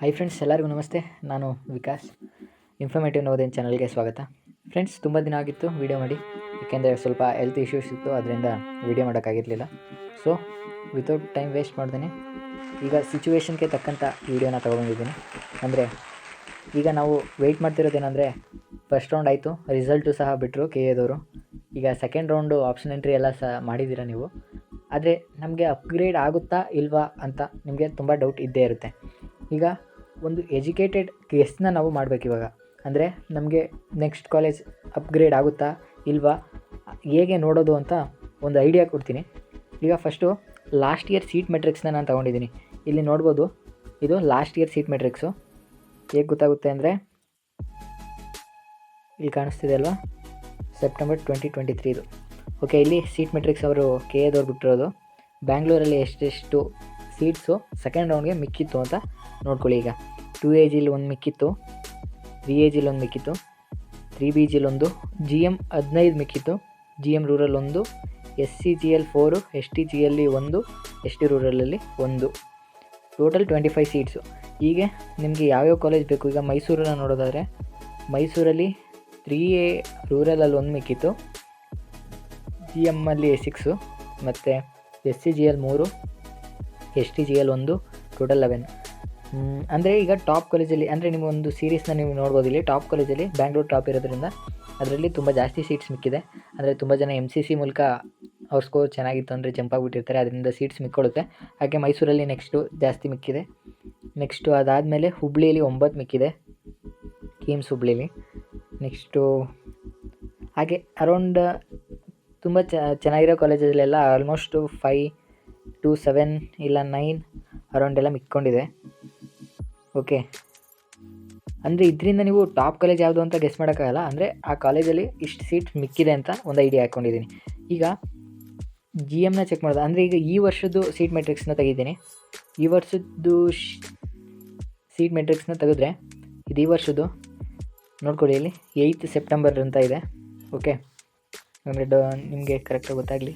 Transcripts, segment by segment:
Hi friends, ಎಲ್ಲರಿಗೂ ನಮಸ್ತೆ. ನಾನು ವಿಕಾಸ್. ಇನ್ಫಾರ್ಮೇಟಿವ್ ನವೋದಯ ಚಾನಲ್ಗೆ ಸ್ವಾಗತ. ಫ್ರೆಂಡ್ಸ್, ತುಂಬ ದಿನ ಆಗಿತ್ತು ವೀಡಿಯೋ ಮಾಡಿ, ಏಕೆಂದರೆ ಸ್ವಲ್ಪ ಹೆಲ್ತ್ ಇಶ್ಯೂಸ್ ಇತ್ತು, ಅದರಿಂದ ವೀಡಿಯೋ ಮಾಡೋಕ್ಕಾಗಿರಲಿಲ್ಲ. ಸೊ ವಿತೌಟ್ ಟೈಮ್ ವೇಸ್ಟ್ ಮಾಡ್ತೀನಿ, ಈಗ ಸಿಚುವೇಶನ್ಗೆ ತಕ್ಕಂಥ ವೀಡಿಯೋನ ತೊಗೊಂಡಿದ್ದೀನಿ. ಅಂದರೆ ಈಗ ನಾವು ವೆಯ್ಟ್ ಮಾಡ್ತಿರೋದೇನೆಂದರೆ, ಫಸ್ಟ್ ರೌಂಡ್ ಆಯಿತು, ರಿಸಲ್ಟು ಸಹ ಬಿಟ್ಟರು ಕೆ ಎದವರು. ಈಗ ಸೆಕೆಂಡ್ ರೌಂಡು ಆಪ್ಷನ್ ಎಂಟ್ರಿ ಎಲ್ಲ ಸಹ ಮಾಡಿದ್ದೀರಾ ನೀವು. ಆದರೆ ನಮಗೆ ಅಪ್ಗ್ರೇಡ್ ಆಗುತ್ತಾ ಇಲ್ವಾ ಅಂತ ನಿಮಗೆ ತುಂಬ ಡೌಟ್ ಇದ್ದೇ ಇರುತ್ತೆ. ಈಗ ಒಂದು ಎಜುಕೇಟೆಡ್ ಗೆಸ್ನ ನಾವು ಮಾಡಬೇಕು ಇವಾಗ. ಅಂದರೆ ನಮಗೆ ನೆಕ್ಸ್ಟ್ ಕಾಲೇಜ್ ಅಪ್ಗ್ರೇಡ್ ಆಗುತ್ತಾ ಇಲ್ವಾ, ಹೇಗೆ ನೋಡೋದು ಅಂತ ಒಂದು ಐಡಿಯಾ ಕೊಡ್ತೀನಿ. ಈಗ ಫಸ್ಟು ಲಾಸ್ಟ್ ಇಯರ್ ಸೀಟ್ ಮೆಟ್ರಿಕ್ಸ್ನ ನಾನು ತೊಗೊಂಡಿದ್ದೀನಿ. ಇಲ್ಲಿ ನೋಡ್ಬೋದು, ಇದು ಲಾಸ್ಟ್ ಇಯರ್ ಸೀಟ್ ಮೆಟ್ರಿಕ್ಸು. ಹೇಗೆ ಗೊತ್ತಾಗುತ್ತೆ ಅಂದರೆ, ಇಲ್ಲಿ ಕಾಣಿಸ್ತಿದೆ ಅಲ್ವಾ, ಸೆಪ್ಟೆಂಬರ್ 2023 ಇದು. ಓಕೆ, ಇಲ್ಲಿ ಸೀಟ್ ಮೆಟ್ರಿಕ್ಸ್ ಅವರು ಕೆ ಎದವ್ರು ಬಿಟ್ಟಿರೋದು. ಬ್ಯಾಂಗ್ಳೂರಲ್ಲಿ ಎಷ್ಟೆಷ್ಟು ಸೀಟ್ಸು ಸೆಕೆಂಡ್ ರೌಂಡ್ಗೆ ಮಿಕ್ಕಿತ್ತು ಅಂತ ನೋಡ್ಕೊಳ್ಳಿ. ಈಗ 2AGಲಿ ಒಂದು ಮಿಕ್ಕಿತ್ತು, 3AGಲಿ ಒಂದು ಮಿಕ್ಕಿತ್ತು, 3BGಲಿ ಒಂದು, GM 15 ಮಿಕ್ಕಿತ್ತು, GM ರೂರಲ್ ಒಂದು, SCGL 4, STGಯಲ್ಲಿ ಒಂದು, ST ರೂರಲಲ್ಲಿ ಒಂದು, ಟೋಟಲ್ 25 ಸೀಟ್ಸು. ಹೀಗೆ ನಿಮಗೆ ಯಾವ್ಯಾವ ಕಾಲೇಜ್ ಬೇಕು. ಈಗ ಮೈಸೂರನ್ನು ನೋಡೋದಾದರೆ, ಮೈಸೂರಲ್ಲಿ 3A ರೂರಲಲ್ಲಿ ಒಂದು ಮಿಕ್ಕಿತ್ತು, GMಲ್ಲಿ 6, ಮತ್ತು SCGL 3, STGL 1, ಟೋಟಲ್ 11. ಅಂದರೆ ಈಗ ಟಾಪ್ ಕಾಲೇಜಲ್ಲಿ, ಅಂದರೆ ನೀವು ಒಂದು ಸೀರೀಸ್ನ ನೀವು ನೋಡ್ಬೋದು. ಇಲ್ಲಿ ಟಾಪ್ ಕಾಲೇಜಲ್ಲಿ ಬ್ಯಾಂಗ್ಳೂರು ಟಾಪ್ ಇರೋದ್ರಿಂದ ಅದರಲ್ಲಿ ತುಂಬ ಜಾಸ್ತಿ ಸೀಟ್ಸ್ ಮಿಕ್ಕಿದೆ. ಅಂದರೆ ತುಂಬ ಜನ MCC ಮೂಲಕ ಅವ್ರ ಸ್ಕೋರ್ ಚೆನ್ನಾಗಿತ್ತು ಅಂದರೆ ಜಂಪ್ ಆಗಿಬಿಟ್ಟಿರ್ತಾರೆ, ಅದರಿಂದ ಸೀಟ್ಸ್ ಮಿಕ್ಕೊಳ್ಳುತ್ತೆ. ಹಾಗೆ ಮೈಸೂರಲ್ಲಿ ನೆಕ್ಸ್ಟು ಜಾಸ್ತಿ ಮಿಕ್ಕಿದೆ. ನೆಕ್ಸ್ಟು ಅದಾದಮೇಲೆ ಹುಬ್ಳಿಯಲ್ಲಿ 9 ಮಿಕ್ಕಿದೆ, ಕೀಮ್ಸ್ ಹುಬ್ಳಿಲಿ. ನೆಕ್ಸ್ಟು ಹಾಗೆ ಅರೌಂಡ್ ತುಂಬ ಚೆನ್ನಾಗಿರೋ ಕಾಲೇಜಲ್ಲೆಲ್ಲ ಆಲ್ಮೋಸ್ಟು 5 to 7 ಇಲ್ಲ 9 ಅರೌಂಡ್ ಎಲ್ಲ ಮಿಕ್ಕೊಂಡಿದೆ. ಓಕೆ, ಅಂದರೆ ಇದರಿಂದ ನೀವು ಟಾಪ್ ಕಾಲೇಜ್ ಯಾವುದು ಅಂತ ಗೆಸ್ ಮಾಡೋಕ್ಕಾಗಲ್ಲ. ಅಂದರೆ ಆ ಕಾಲೇಜಲ್ಲಿ ಇಷ್ಟು ಸೀಟ್ ಮಿಕ್ಕಿದೆ ಅಂತ ಒಂದು ಐಡಿಯಾ ಹಾಕ್ಕೊಂಡಿದ್ದೀನಿ. ಈಗ GMನ ಚೆಕ್ ಮಾಡೋದು ಅಂದರೆ, ಈಗ ಈ ವರ್ಷದ್ದು ಸೀಟ್ ಮೆಟ್ರಿಕ್ಸ್ನ ತೆಗಿದ್ದೀನಿ. ಈ ವರ್ಷದ್ದು ಸೀಟ್ ಮೆಟ್ರಿಕ್ಸ್ನ ತೆಗೆದ್ರೆ ಇದು ಈ ವರ್ಷದ್ದು ನೋಡ್ಕೊಳ್ಳಿ. ಇಲ್ಲಿ 8 ಸೆಪ್ಟೆಂಬರ್ ಅಂತ ಇದೆ. ಓಕೆ, ಅಂದರೆ ನಿಮಗೆ ಕರೆಕ್ಟಾಗಿ ಗೊತ್ತಾಗಲಿ.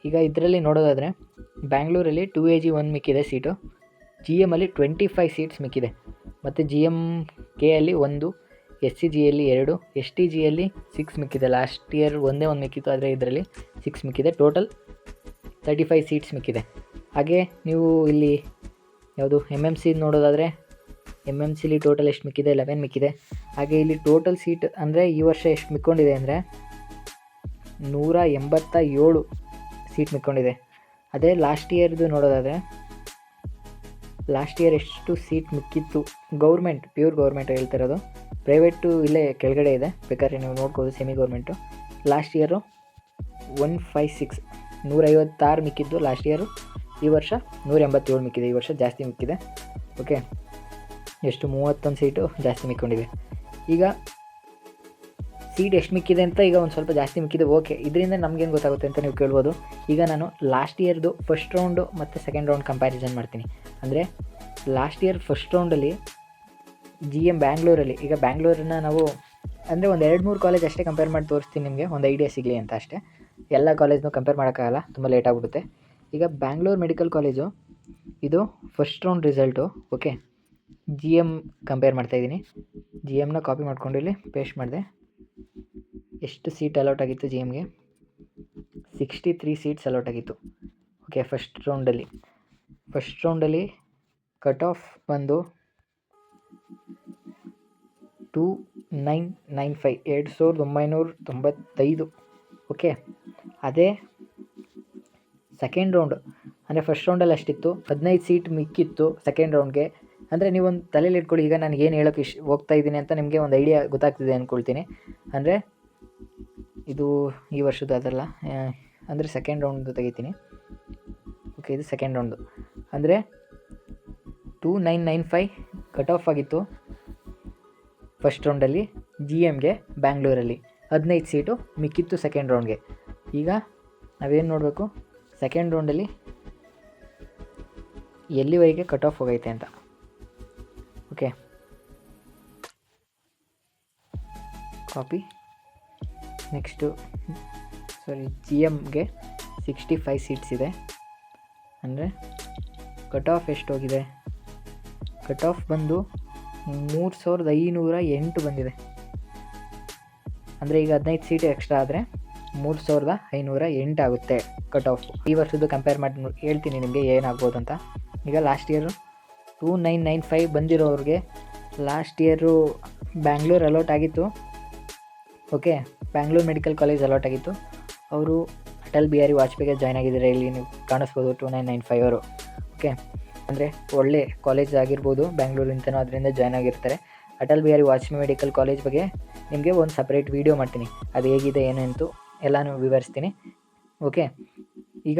ಈಗ ಇದರಲ್ಲಿ ನೋಡೋದಾದರೆ, ಬ್ಯಾಂಗ್ಳೂರಲ್ಲಿ 2AG 1 ಮಿಕ್ಕಿದೆ ಸೀಟು, GMಲ್ಲಿ 25 ಸೀಟ್ಸ್ ಮಿಕ್ಕಿದೆ, ಮತ್ತು GMK ಅಲ್ಲಿ 1, SCGಯಲ್ಲಿ 2, STGಯಲ್ಲಿ 6 ಮಿಕ್ಕಿದೆ. ಲಾಸ್ಟ್ ಇಯರ್ ಒಂದೇ ಒಂದು ಮಿಕ್ಕಿತ್ತು, ಆದರೆ ಇದರಲ್ಲಿ 6 ಮಿಕ್ಕಿದೆ. Total 35 seats ಮಿಕ್ಕಿದೆ. ಹಾಗೆ ನೀವು ಇಲ್ಲಿ ಯಾವುದು MMC ನೋಡೋದಾದರೆ, MMCಲಿ ಟೋಟಲ್ ಎಷ್ಟು ಮಿಕ್ಕಿದೆ, 11 ಮಿಕ್ಕಿದೆ. ಹಾಗೆ ಇಲ್ಲಿ ಟೋಟಲ್ ಸೀಟ್ ಅಂದರೆ ಈ ವರ್ಷ ಎಷ್ಟು ಮಿಕ್ಕೊಂಡಿದೆ ಅಂದರೆ 187 ಸೀಟ್ ಮಿಕ್ಕೊಂಡಿದೆ. ಅದೇ ಲಾಸ್ಟ್ ಇಯರ್ದು ನೋಡೋದಾದರೆ, ಲಾಸ್ಟ್ ಇಯರ್ ಎಷ್ಟು ಸೀಟ್ ಮಿಕ್ಕಿತ್ತು, ಗೌರ್ಮೆಂಟ್, ಪ್ಯೂರ್ ಗೌರ್ಮೆಂಟ್ ಹೇಳ್ತಿರೋದು, ಪ್ರೈವೇಟು ಇಲ್ಲೇ ಕೆಳಗಡೆ ಇದೆ, ಬೇಕಾದ್ರೆ ನೀವು ನೋಡ್ಬೋದು, ಸೆಮಿ ಗೌರ್ಮೆಂಟು. ಲಾಸ್ಟ್ ಇಯರು 156, 156 ಮಿಕ್ಕಿದ್ದು ಲಾಸ್ಟ್ ಇಯರು. ಈ ವರ್ಷ 187 ಮಿಕ್ಕಿದೆ. ಈ ವರ್ಷ ಜಾಸ್ತಿ ಮಿಕ್ಕಿದೆ. ಓಕೆ, ಎಷ್ಟು 31 ಸೀಟು ಜಾಸ್ತಿ ಮಿಕ್ಕೊಂಡಿದೆ. ಈಗ ಸೀಟ್ ಎಷ್ಟು ಮಿಕ್ಕಿದೆ ಅಂತ ಈಗ ಒಂದು ಸ್ವಲ್ಪ ಜಾಸ್ತಿ ಮಿಕ್ಕಿದೆ. ಓಕೆ, ಇದರಿಂದ ನಮಗೇನು ಗೊತ್ತಾಗುತ್ತೆ ಅಂತ ನೀವು ಕೇಳ್ಬೋದು. ಈಗ ನಾನು ಲಾಸ್ಟ್ ಇಯರ್ದು ಫಸ್ಟ್ ರೌಂಡು ಮತ್ತು ಸೆಕೆಂಡ್ ರೌಂಡ್ ಕಂಪ್ಯಾರಿಸನ್ ಮಾಡ್ತೀನಿ. ಅಂದರೆ ಲಾಸ್ಟ್ ಇಯರ್ ಫಸ್ಟ್ ರೌಂಡಲ್ಲಿ GM ಬ್ಯಾಂಗ್ಳೂರಲ್ಲಿ, ಈಗ ಬ್ಯಾಂಗ್ಳೂರನ್ನ ನಾವು ಅಂದರೆ ಒಂದು 2-3 ಕಾಲೇಜ್ ಅಷ್ಟೇ ಕಂಪೇರ್ ಮಾಡಿ ತೋರಿಸ್ತೀನಿ ನಿಮಗೆ, ಒಂದು ಐಡಿಯಾ ಸಿಗಲಿ ಅಂತ ಅಷ್ಟೇ. ಎಲ್ಲ ಕಾಲೇಜ್ನೂ ಕಂಪೇರ್ ಮಾಡೋಕ್ಕಾಗಲ್ಲ, ತುಂಬ ಲೇಟ್ ಆಗಿಬಿಡುತ್ತೆ. ಈಗ ಬ್ಯಾಂಗ್ಳೂರು ಮೆಡಿಕಲ್ ಕಾಲೇಜು ಇದು first round result. Okay, GM compare ಮಾಡ್ತಾಯಿದ್ದೀನಿ. GMನ ಕಾಪಿ ಮಾಡ್ಕೊಂಡು ಇಲ್ಲಿ ಪೇಸ್ಟ್ ಮಾಡಿದೆ. ಎಷ್ಟು ಸೀಟ್ ಅಲೌಟ್ ಆಗಿತ್ತು GMಗೆ? 63 ಸೀಟ್ಸ್ ಅಲೌಟ್ ಆಗಿತ್ತು. ಓಕೆ, ಫಸ್ಟ್ ರೌಂಡಲ್ಲಿ ಕಟ್ ಆಫ್ ಬಂದು 2995, 2995. ಓಕೆ, ಅದೇ ಸೆಕೆಂಡ್ ರೌಂಡ್ ಅಂದರೆ ಫಸ್ಟ್ ರೌಂಡಲ್ಲಿ ಅಷ್ಟಿತ್ತು, 15 ಸೀಟ್ ಮಿಕ್ಕಿತ್ತು ಸೆಕೆಂಡ್ ರೌಂಡ್ಗೆ. ಅಂದರೆ ನೀವೊಂದು ತಲೆಯಲ್ಲಿ ಇಟ್ಕೊಳ್ಳಿ, ಈಗ ನಾನು ಏನು ಹೇಳೋಕ್ಕೆ ಹೋಗ್ತಾ ಇದ್ದೀನಿ ಅಂತ ನಿಮಗೆ ಒಂದು ಐಡಿಯಾ ಗೊತ್ತಾಗ್ತಿದೆ ಅಂದ್ಕೊಳ್ತೀನಿ. ಅಂದರೆ ಇದು ಈ ವರ್ಷದ್ದು ಅದಲ್ಲ, ಅಂದರೆ ಸೆಕೆಂಡ್ ರೌಂಡ್ದು ತೆಗಿತೀನಿ. ಓಕೆ, ಇದು ಸೆಕೆಂಡ್ ರೌಂಡು. ಅಂದರೆ 2995 ಕಟ್ ಆಫ್ ಆಗಿತ್ತು ಫಸ್ಟ್ ರೌಂಡಲ್ಲಿ GMಗೆ ಬ್ಯಾಂಗ್ಳೂರಲ್ಲಿ. 15 ಸೀಟು ಮಿಕ್ಕಿತ್ತು ಸೆಕೆಂಡ್ ರೌಂಡ್ಗೆ. ಈಗ ನಾವೇನು ನೋಡಬೇಕು, ಸೆಕೆಂಡ್ ರೌಂಡಲ್ಲಿ ಎಲ್ಲಿವರೆಗೆ ಕಟ್ ಆಫ್ ಹೋಗೈತೆ ಅಂತ. Okay, copy. ನೆಕ್ಸ್ಟು GMಗೆ 65 ಸೀಟ್ಸ್ ಇದೆ. ಅಂದರೆ ಕಟ್ ಆಫ್ ಎಷ್ಟು ಹೋಗಿದೆ, ಕಟ್ ಆಫ್ ಬಂದು 3508 ಬಂದಿದೆ. ಅಂದರೆ ಈಗ 15 ಸೀಟ್ ಎಕ್ಸ್ಟ್ರಾ ಆದರೆ 3508 ಆಗುತ್ತೆ ಕಟ್ ಆಫ್. ಈ ವರ್ಷದ್ದು ಕಂಪೇರ್ ಮಾಡಿ ಹೇಳ್ತೀನಿ ನಿಮಗೆ ಏನಾಗ್ಬೋದು ಅಂತ. ಈಗ ಲಾಸ್ಟ್ ಇಯರು 2995 ಬಂದಿರೋರಿಗೆ ಲಾಸ್ಟ್ ಇಯರು ಬ್ಯಾಂಗ್ಳೂರು ಅಲಾಟ್ ಆಗಿತ್ತು. Okay, Bangalore medical college allot ಆಗಿತ್ತು. ಅವರು ಅಟಲ್ ಬಿಹಾರಿ ವಾಜಪೇಯಿಗೆ ಜಾಯ್ನ್ ಆಗಿದ್ದಾರೆ. ಇಲ್ಲಿ ನೀವು ಕಾಣಿಸ್ಬೋದು 2995 ಅವರು. ಓಕೆ, ಅಂದರೆ ಒಳ್ಳೆ ಕಾಲೇಜ್ ಆಗಿರ್ಬೋದು ಬ್ಯಾಂಗ್ಳೂರಿಂದನೂ, ಅದರಿಂದ ಜಾಯ್ನ್ ಆಗಿರ್ತಾರೆ. ಅಟಲ್ ಬಿಹಾರಿ ವಾಜಪೇಯಿ ಮೆಡಿಕಲ್ ಕಾಲೇಜ್ ಬಗ್ಗೆ ನಿಮಗೆ ಒಂದು ಸಪ್ರೇಟ್ ವೀಡಿಯೋ ಮಾಡ್ತೀನಿ, ಅದು ಹೇಗಿದೆ ಏನು ಅಂತು ಎಲ್ಲನೂ ವಿವರಿಸ್ತೀನಿ. ಓಕೆ, ಈಗ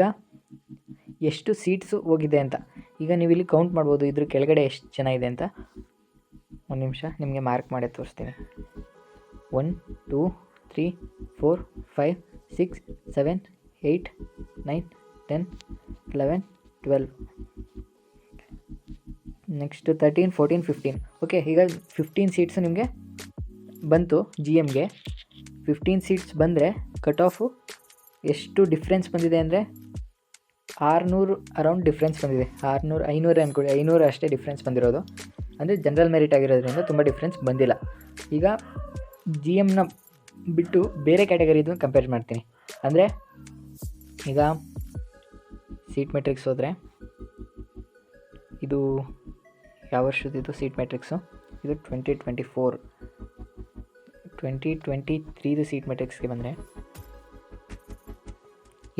ಎಷ್ಟು ಸೀಟ್ಸು ಹೋಗಿದೆ ಅಂತ ಈಗ ನೀವು ಇಲ್ಲಿ ಕೌಂಟ್ ಮಾಡ್ಬೋದು. ಇದ್ರ ಕೆಳಗಡೆ ಎಷ್ಟು ಜನ ಇದೆ ಅಂತ ಒಂದು ನಿಮಿಷ ನಿಮಗೆ ಮಾರ್ಕ್ ಮಾಡಿ ತೋರಿಸ್ತೀನಿ. 1 2 3 4 5 6 7 8 9 10 11 12 ನೆಕ್ಸ್ಟ್ 13 14 15. ಓಕೆ, ಈಗ 15 ಸೀಟ್ಸು ನಿಮಗೆ ಬಂತು. ಜಿ ಎಮ್ಗೆ 15 ಸೀಟ್ಸ್ ಬಂದರೆ ಕಟ್ ಆಫು ಎಷ್ಟು ಡಿಫ್ರೆನ್ಸ್ ಬಂದಿದೆ ಅಂದರೆ 600 ಅರೌಂಡ್ ಡಿಫ್ರೆನ್ಸ್ ಬಂದಿದೆ. 600 500 ಅಂದ್ಕೊಳ್ಳಿ, 500 ಅಷ್ಟೇ ಡಿಫ್ರೆನ್ಸ್ ಬಂದಿರೋದು. ಅಂದರೆ ಜನರಲ್ ಮೆರಿಟ್ ಆಗಿರೋದ್ರಿಂದ ತುಂಬ ಡಿಫ್ರೆನ್ಸ್ ಬಂದಿಲ್ಲ. ಈಗ ಜಿ ಎಮ್ನ ಬಿಟ್ಟು ಬೇರೆ ಕ್ಯಾಟಗರಿದು ಕಂಪೇರ್ ಮಾಡ್ತೀನಿ. ಅಂದರೆ ಈಗ ಸೀಟ್ ಮೆಟ್ರಿಕ್ಸ್ ಹೋದರೆ ಇದು ಯಾವ ವರ್ಷದಿದು ಸೀಟ್ ಮೆಟ್ರಿಕ್ಸು? ಇದು 2024 2023 ಸೀಟ್ ಮೆಟ್ರಿಕ್ಸ್ಗೆ ಬಂದರೆ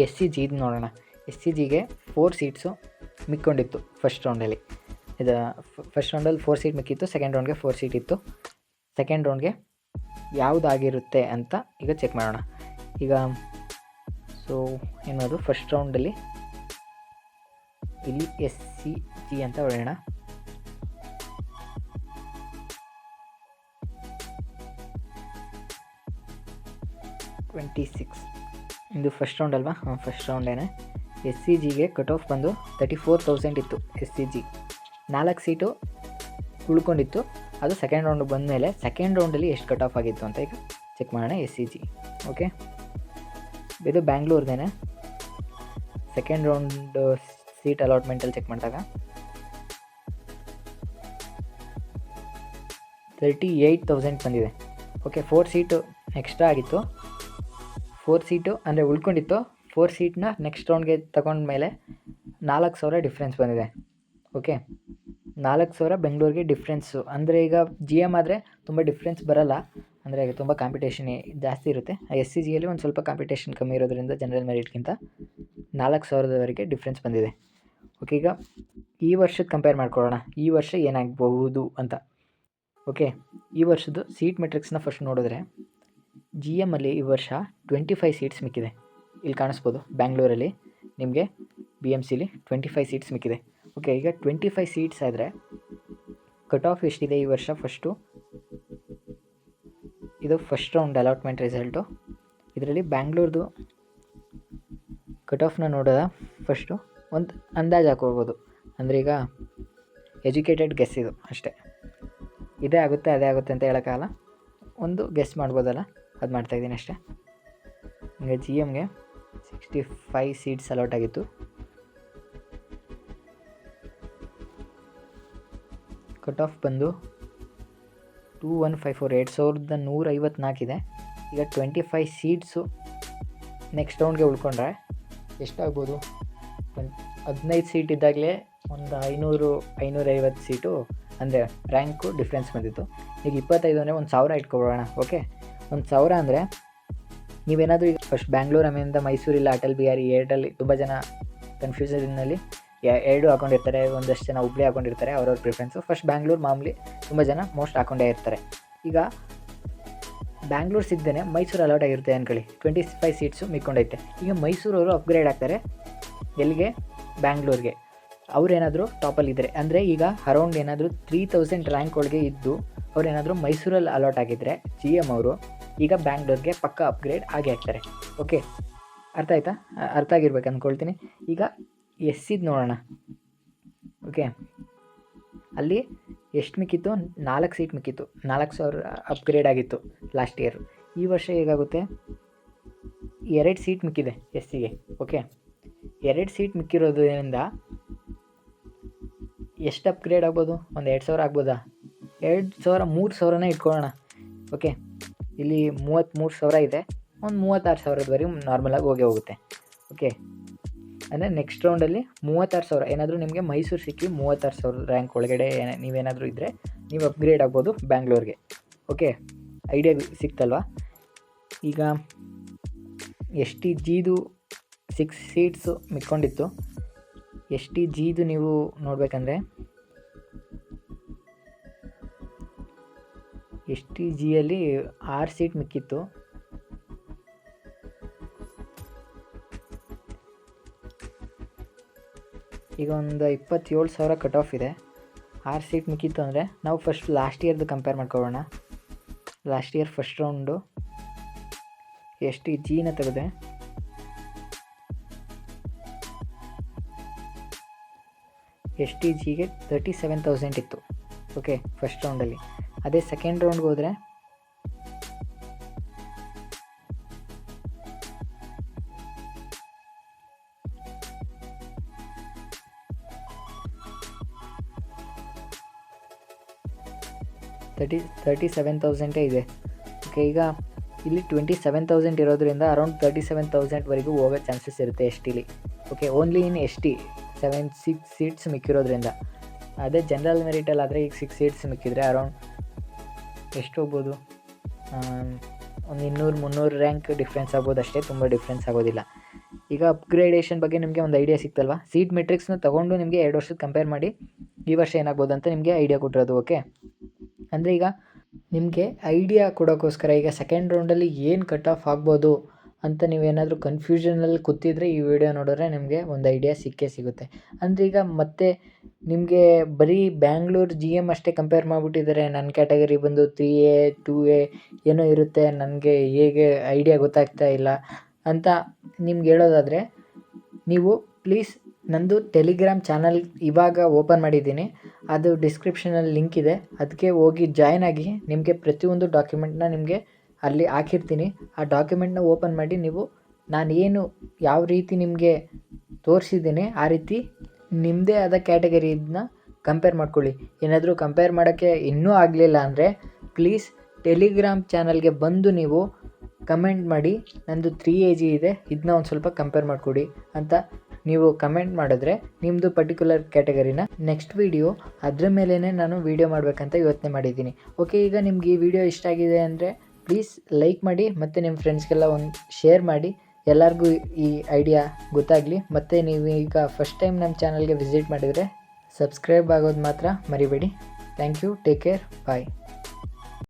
ಎಸ್ ಸಿ ಜಿದು ನೋಡೋಣ. ಎಸ್ ಸಿ ಜಿಗೆ 4 ಸೀಟ್ಸು ಮಿಕ್ಕೊಂಡಿತ್ತು ಫಸ್ಟ್ ರೌಂಡಲ್ಲಿ. ಇದು ಫಸ್ಟ್ ರೌಂಡಲ್ಲಿ 4 ಸೀಟ್ ಮಿಕ್ಕಿತ್ತು, ಸೆಕೆಂಡ್ ರೌಂಡ್ಗೆ 4 ಸೀಟ್ ಇತ್ತು. ಸೆಕೆಂಡ್ ರೌಂಡ್ಗೆ ಯಾವುದಾಗಿರುತ್ತೆ ಅಂತ ಈಗ ಚೆಕ್ ಮಾಡೋಣ. ಈಗ ಸೊ ಏನದು ಫಸ್ಟ್ ರೌಂಡಲ್ಲಿ ಇಲ್ಲಿ ಎಸ್ ಸಿ ಜಿ ಅಂತ ಹೊಡೆಯೋಣ. ಇದು ಫಸ್ಟ್ ರೌಂಡ್ ಅಲ್ವಾ? ಹಾಂ, ಫಸ್ಟ್ ರೌಂಡೇನೆ. ಎಸ್ ಸಿ ಜಿಗೆ ಕಟ್ ಆಫ್ ಬಂದು 34,000 ಇತ್ತು. ಎಸ್ ಸಿ ಜಿ 4 ಸೀಟು ಉಳ್ಕೊಂಡಿತ್ತು. ಅದು ಸೆಕೆಂಡ್ ರೌಂಡ್ ಬಂದಮೇಲೆ ಸೆಕೆಂಡ್ ರೌಂಡಲ್ಲಿ ಎಷ್ಟು ಕಟ್ ಆಫ್ ಆಗಿತ್ತು ಅಂತ ಈಗ ಚೆಕ್ ಮಾಡೋಣ. ಎಸ್ ಸಿ ಜಿ ಓಕೆ, ಇದು ಬ್ಯಾಂಗ್ಳೂರ್ದೇನೆ. ಸೆಕೆಂಡ್ ರೌಂಡ್ ಸೀಟ್ ಅಲಾಟ್ಮೆಂಟಲ್ಲಿ ಚೆಕ್ ಮಾಡಿದಾಗ 38,000 ಬಂದಿದೆ. ಓಕೆ, 4 ಸೀಟು ಎಕ್ಸ್ಟ್ರಾ ಆಗಿತ್ತು. 4 ಸೀಟು ಅಂದರೆ ಉಳ್ಕೊಂಡಿತ್ತು. 4 ಸೀಟ್ನ ನೆಕ್ಸ್ಟ್ ರೌಂಡ್ಗೆ ತಗೊಂಡ್ಮೇಲೆ 4,000 ಡಿಫ್ರೆನ್ಸ್ ಬಂದಿದೆ. ಓಕೆ, 4,000 ಬೆಂಗಳೂರಿಗೆ ಡಿಫ್ರೆನ್ಸು. ಅಂದರೆ ಈಗ ಜಿ ಎಮ್ ಆದರೆ ತುಂಬ ಡಿಫ್ರೆನ್ಸ್ ಬರೋಲ್ಲ, ಅಂದರೆ ತುಂಬ ಕಾಂಪಿಟೇಷನ್ ಜಾಸ್ತಿ ಇರುತ್ತೆ. ಎಸ್ ಸಿ ಜಿಯಲ್ಲಿ ಒಂದು ಸ್ವಲ್ಪ ಕಾಂಪಿಟೇಷನ್ ಕಮ್ಮಿ ಇರೋದ್ರಿಂದ ಜನರಲ್ ಮೆರಿಟ್ಗಿಂತ 4,000ವರೆಗೆ ಡಿಫ್ರೆನ್ಸ್ ಬಂದಿದೆ. ಓಕೆ, ಈಗ ಈ ವರ್ಷದ ಕಂಪೇರ್ ಮಾಡ್ಕೊಳ್ಳೋಣ, ಈ ವರ್ಷ ಏನಾಗಬಹುದು ಅಂತ. ಓಕೆ, ಈ ವರ್ಷದ್ದು ಸೀಟ್ ಮೆಟ್ರಿಕ್ಸ್ನ ಫಸ್ಟ್ ನೋಡಿದ್ರೆ ಜಿ ಎಮ್ಮಲ್ಲಿ ಈ ವರ್ಷ 25 ಸೀಟ್ಸ್ ಮಿಕ್ಕಿದೆ. ಇಲ್ಲಿ ಕಾಣಿಸ್ಬೋದು ಬ್ಯಾಂಗ್ಳೂರಲ್ಲಿ ನಿಮಗೆ ಬಿ ಎಮ್ ಸಿಲಿ 25 ಸೀಟ್ಸ್ ಮಿಕ್ಕಿದೆ. ಓಕೆ, ಈಗ 25 ಸೀಟ್ಸ್ ಆದರೆ ಕಟ್ ಆಫ್ ಎಷ್ಟಿದೆ ಈ ವರ್ಷ? ಫಸ್ಟು ಇದು ಫಸ್ಟ್ ರೌಂಡ್ ಅಲಾಟ್ಮೆಂಟ್ ರಿಸಲ್ಟು. ಇದರಲ್ಲಿ ಬ್ಯಾಂಗ್ಳೂರ್ದು ಕಟ್ ಆಫ್ನ ನೋಡೋದ ಫಸ್ಟು ಒಂದು ಅಂದಾಜು ಹಾಕೋಬೋದು. ಅಂದರೆ ಈಗ ಎಜುಕೇಟೆಡ್ ಗೆಸ್ ಇದು ಅಷ್ಟೇ, ಇದೇ ಆಗುತ್ತೆ ಅದೇ ಆಗುತ್ತೆ ಅಂತ ಹೇಳೋಕ್ಕಾಗಲ್ಲ, ಒಂದು ಗೆಸ್ ಮಾಡ್ಬೋದಲ್ಲ, ಅದು ಮಾಡ್ತಾಯಿದ್ದೀನಿ ಅಷ್ಟೇ. ಈಗ ಜಿ ಎಮ್ಗೆ 65 ಸೀಟ್ಸ್ ಅಲಾಟ್ ಆಗಿತ್ತು. ಕಟ್ ಆಫ್ ಬಂದು 2154 2154 ಇದೆ. ಈಗ 25 ಸೀಟ್ಸು ನೆಕ್ಸ್ಟ್ ರೌಂಡ್ಗೆ ಉಳ್ಕೊಂಡ್ರೆ ಎಷ್ಟಾಗ್ಬೋದು? 15 ಸೀಟ್ ಇದ್ದಾಗಲೇ ಒಂದು 500-550 ಸೀಟು ಅಂದರೆ ರ್ಯಾಂಕು ಡಿಫ್ರೆನ್ಸ್ ಬಂದಿತ್ತು. ಈಗ 25 ಅಂದರೆ 1,000 ಇಟ್ಕೊಬೋಣ. ಓಕೆ, 1,000 ಅಂದರೆ ನೀವೇನಾದರೂ ಈಗ ಫಸ್ಟ್ ಬ್ಯಾಂಗ್ಳೂರು ಆಮೇಲಿಂದ ಮೈಸೂರಿಲ್ಲ ಅಟಲ್ ಬಿಹಾರಿ ಎರಡಲ್ಲಿ ತುಂಬ ಜನ ಕನ್ಫ್ಯೂಷನ್ನಲ್ಲಿ ಎರಡು ಹಾಕೊಂಡಿರ್ತಾರೆ, ಒಂದಷ್ಟು ಜನ ಹುಬ್ಳಿ ಹಾಕೊಂಡಿರ್ತಾರೆ, ಅವ್ರವ್ರ ಪ್ರಿಫರೆನ್ಸು. ಫಸ್ಟ್ ಬ್ಯಾಂಗ್ಳೂರು ಮಾಮೂಲಿ ತುಂಬ ಜನ ಮೋಸ್ಟ್ ಹಾಕೊಂಡೇ ಇರ್ತಾರೆ. ಈಗ ಬ್ಯಾಂಗ್ಳೂರು ಸಿಗ್ದೇ ಮೈಸೂರು ಅಲಾಟ್ ಆಗಿರುತ್ತೆ ಅಂದ್ಕೊಳ್ಳಿ, 25 ಸೀಟ್ಸು ಮಿಕ್ಕೊಂಡೈತೆ. ಈಗ ಮೈಸೂರವರು ಅಪ್ಗ್ರೇಡ್ ಆಗ್ತಾರೆ ಎಲ್ಲಿಗೆ? ಬ್ಯಾಂಗ್ಳೂರಿಗೆ. ಅವರೇನಾದರೂ ಟಾಪಲ್ಲಿದ್ದರೆ, ಅಂದರೆ ಈಗ ಅರೌಂಡ್ ಏನಾದರೂ 3000 ರ್ಯಾಂಕ್ ಒಳಗೆ ಇದ್ದು ಅವ್ರೇನಾದರೂ ಮೈಸೂರಲ್ಲಿ ಅಲಾಟ್ ಆಗಿದ್ದರೆ ಜಿ ಎಮ್ ಅವರು ಈಗ ಬ್ಯಾಂಗ್ಳೂರ್ಗೆ ಪಕ್ಕ ಅಪ್ಗ್ರೇಡ್ ಆಗಿ ಆಗ್ತಾರೆ. ಓಕೆ, ಅರ್ಥ ಆಯ್ತಾ? ಅರ್ಥ ಆಗಿರ್ಬೇಕು ಅಂದ್ಕೊಳ್ತೀನಿ. ಈಗ ಎಸ್ ಸಿದು ನೋಡೋಣ. ಓಕೆ, ಅಲ್ಲಿ ಎಷ್ಟು ಮಿಕ್ಕಿತ್ತು? 4 ಸೀಟ್ ಮಿಕ್ಕಿತ್ತು. 4,000 ಅಪ್ಗ್ರೇಡ್ ಆಗಿತ್ತು ಲಾಸ್ಟ್ ಇಯರ್. ಈ ವರ್ಷ ಹೇಗಾಗುತ್ತೆ? 2 ಸೀಟ್ ಮಿಕ್ಕಿದೆ ಎಸ್ ಸಿಗೆ. ಓಕೆ, 2 ಸೀಟ್ ಮಿಕ್ಕಿರೋದ್ರಿಂದ ಎಷ್ಟು ಅಪ್ಗ್ರೇಡ್ ಆಗ್ಬೋದು? ಒಂದು 2,000 ಆಗ್ಬೋದಾ? 2,000 3,000ನೇ ಇಟ್ಕೊಳ್ಳೋಣ. ಓಕೆ, ಇಲ್ಲಿ 33,000 ಇದೆ, ಒಂದು 36,000ದವರೆಗೂ ನಾರ್ಮಲಾಗಿ ಹೋಗುತ್ತೆ. ಓಕೆ, ಅಂದರೆ ನೆಕ್ಸ್ಟ್ ರೌಂಡಲ್ಲಿ 36,000 ಏನಾದರೂ ನಿಮಗೆ ಮೈಸೂರು ಸಿಕ್ಕಿ 36,000 ರ್ಯಾಂಕ್ ಒಳಗಡೆ ನೀವೇನಾದರೂ ಇದ್ದರೆ ನೀವು ಅಪ್ಗ್ರೇಡ್ ಆಗ್ಬೋದು ಬ್ಯಾಂಗ್ಳೂರ್ಗೆ. Okay, idea ಸಿಕ್ತಲ್ವಾ? ಈಗ STGದು 6 ಸೀಟ್ಸು ಮಿಕ್ಕೊಂಡಿತ್ತು. STGದು ನೀವು ನೋಡಬೇಕಂದ್ರೆ STGಯಲ್ಲಿ 6 ಸೀಟ್ ಮಿಕ್ಕಿತ್ತು. ಈಗ ಒಂದು 27,000 ಕಟ್ ಆಫ್ ಇದೆ. 6 ಸೀಟ್ ಮಿಕ್ಕಿತ್ತು ಅಂದರೆ ನಾವು ಫಸ್ಟ್ ಲಾಸ್ಟ್ ಇಯರ್ದು ಕಂಪೇರ್ ಮಾಡ್ಕೊಳ್ಳೋಣ. ಲಾಸ್ಟ್ ಇಯರ್ ಫಸ್ಟ್ ರೌಂಡು STGನ ತೆಗೆದೆ. STGಗೆ 37,000 ಇತ್ತು. ಓಕೆ, ಫಸ್ಟ್ ರೌಂಡಲ್ಲಿ. ಅದೇ ಸೆಕೆಂಡ್ ರೌಂಡ್ಗೆ ಹೋದರೆ ತರ್ಟಿ 37,000 ಇದೆ. ಓಕೆ, ಈಗ ಇಲ್ಲಿ 27,000 ಇರೋದ್ರಿಂದ ಅರೌಂಡ್ 37,000ವರೆಗೂ ಹೋಗೋ ಚಾನ್ಸಸ್ ಇರುತ್ತೆ STಲಿ. Okay, only in ST 6 seats ಮಿಕ್ಕಿರೋದ್ರಿಂದ. ಅದೇ ಜನರಲ್ ಮೆರಿಟಲ್ಲಿ ಆದರೆ ಈಗ 6 ಸೀಟ್ಸ್ ಮಿಕ್ಕಿದ್ರೆ ಅರೌಂಡ್ ಎಷ್ಟು ಹೋಗ್ಬೋದು? ಒಂದು 200-300 ರ್ಯಾಂಕ್ ಡಿಫ್ರೆನ್ಸ್ ಆಗ್ಬೋದು ಅಷ್ಟೇ, ತುಂಬ ಡಿಫ್ರೆನ್ಸ್ ಆಗೋದಿಲ್ಲ. ಈಗ ಅಪ್ಗ್ರೇಡೇಷನ್ ಬಗ್ಗೆ ನಿಮಗೆ ಒಂದು ಐಡಿಯಾ ಸಿಕ್ತಲ್ವಾ? ಸೀಟ್ ಮೆಟ್ರಿಕ್ಸ್ನ ತೊಗೊಂಡು ನಿಮಗೆ 2 ವರ್ಷದ ಕಂಪೇರ್ ಮಾಡಿ ಈ ವರ್ಷ ಏನಾಗ್ಬೋದು ಅಂತ ನಿಮಗೆ ಐಡಿಯಾ ಕೊಟ್ಟಿರೋದು. ಓಕೆ, ಅಂದರೆ ಈಗ ನಿಮಗೆ ಐಡಿಯಾ ಕೊಡೋಕ್ಕೋಸ್ಕರ ಈಗ ಸೆಕೆಂಡ್ ರೌಂಡಲ್ಲಿ ಏನು ಕಟ್ ಆಫ್ ಆಗ್ಬೋದು ಅಂತ ನೀವೇನಾದರೂ ಕನ್ಫ್ಯೂಷನಲ್ಲಿ ಕೂತಿದ್ರೆ ಈ ವಿಡಿಯೋ ನೋಡಿದ್ರೆ ನಿಮಗೆ ಒಂದು ಐಡಿಯಾ ಸಿಗುತ್ತೆ. ಅಂದರೆ ಈಗ ಮತ್ತೆ ನಿಮಗೆ ಬರೀ ಬ್ಯಾಂಗ್ಳೂರು GM ಅಷ್ಟೇ ಕಂಪೇರ್ ಮಾಡಿಬಿಟ್ಟಿದ್ದಾರೆ. ನನ್ನ ಕ್ಯಾಟಗರಿ ಬಂದು 3A 2A ಏನೋ ಇರುತ್ತೆ, ನನಗೆ ಹೇಗೆ ಐಡಿಯಾ ಗೊತ್ತಾಗ್ತಾ ಇಲ್ಲ ಅಂತ ನಿಮ್ಗೆ ಹೇಳೋದಾದರೆ ನೀವು ಪ್ಲೀಸ್ ನಂದು ಟೆಲಿಗ್ರಾಮ್ ಚಾನಲ್ ಇವಾಗ ಓಪನ್ ಮಾಡಿದ್ದೀನಿ. ಅದು ಡಿಸ್ಕ್ರಿಪ್ಷನಲ್ಲಿ ಲಿಂಕ್ ಇದೆ, ಅದಕ್ಕೆ ಹೋಗಿ ಜಾಯ್ನ್ ಆಗಿ ನಿಮಗೆ ಪ್ರತಿಯೊಂದು ಡಾಕ್ಯುಮೆಂಟ್ನ ನಿಮಗೆ ಅಲ್ಲಿ ಹಾಕಿರ್ತೀನಿ. ಆ ಡಾಕ್ಯುಮೆಂಟ್ನ ಓಪನ್ ಮಾಡಿ ನೀವು ನಾನು ಯಾವ ರೀತಿ ನಿಮಗೆ ತೋರಿಸಿದ್ದೀನಿ ಆ ರೀತಿ ನಿಮ್ಮದೇ ಆದ ಕ್ಯಾಟಗರಿನ ಕಂಪೇರ್ ಮಾಡ್ಕೊಳ್ಳಿ. ಏನಾದರೂ ಕಂಪೇರ್ ಮಾಡೋಕ್ಕೆ ಇನ್ನೂ ಆಗಲಿಲ್ಲ ಅಂದರೆ ಪ್ಲೀಸ್ ಟೆಲಿಗ್ರಾಮ್ ಚಾನಲ್ಗೆ ಬಂದು ನೀವು ಕಮೆಂಟ್ ಮಾಡಿ, ನಂದು 3AG ಇದೆ, ಇದನ್ನ ಒಂದು ಸ್ವಲ್ಪ ಕಂಪೇರ್ ಮಾಡಿಕೊಡಿ ಅಂತ ನೀವು ಕಮೆಂಟ್ ಮಾಡಿದ್ರೆ ನಿಮ್ಮದು ಪರ್ಟಿಕ್ಯುಲರ್ ಕ್ಯಾಟಗರಿನ ನೆಕ್ಸ್ಟ್ ವೀಡಿಯೋ ಅದ್ರ ಮೇಲೇ ನಾನು ವೀಡಿಯೋ ಮಾಡಬೇಕಂತ ಯೋಚನೆ ಮಾಡಿದ್ದೀನಿ. ಓಕೆ, ಈಗ ನಿಮ್ಗೆ ಈ ವಿಡಿಯೋ ಇಷ್ಟ ಆಗಿದೆ ಅಂದರೆ ಪ್ಲೀಸ್ ಲೈಕ್ ಮಾಡಿ ಮತ್ತು ನಿಮ್ಮ ಫ್ರೆಂಡ್ಸ್ಗೆಲ್ಲ ಒಂದು ಶೇರ್ ಮಾಡಿ, ಎಲ್ಲರಿಗೂ ಈ ಐಡಿಯಾ ಗೊತ್ತಾಗಲಿ. ಮತ್ತು ನೀವು ಈಗ ಫಸ್ಟ್ ಟೈಮ್ ನಮ್ಮ ಚಾನಲ್ಗೆ ವಿಸಿಟ್ ಮಾಡಿದರೆ ಸಬ್ಸ್ಕ್ರೈಬ್ ಆಗೋದು ಮಾತ್ರ ಮರಿಬೇಡಿ. Thank you, take care, bye.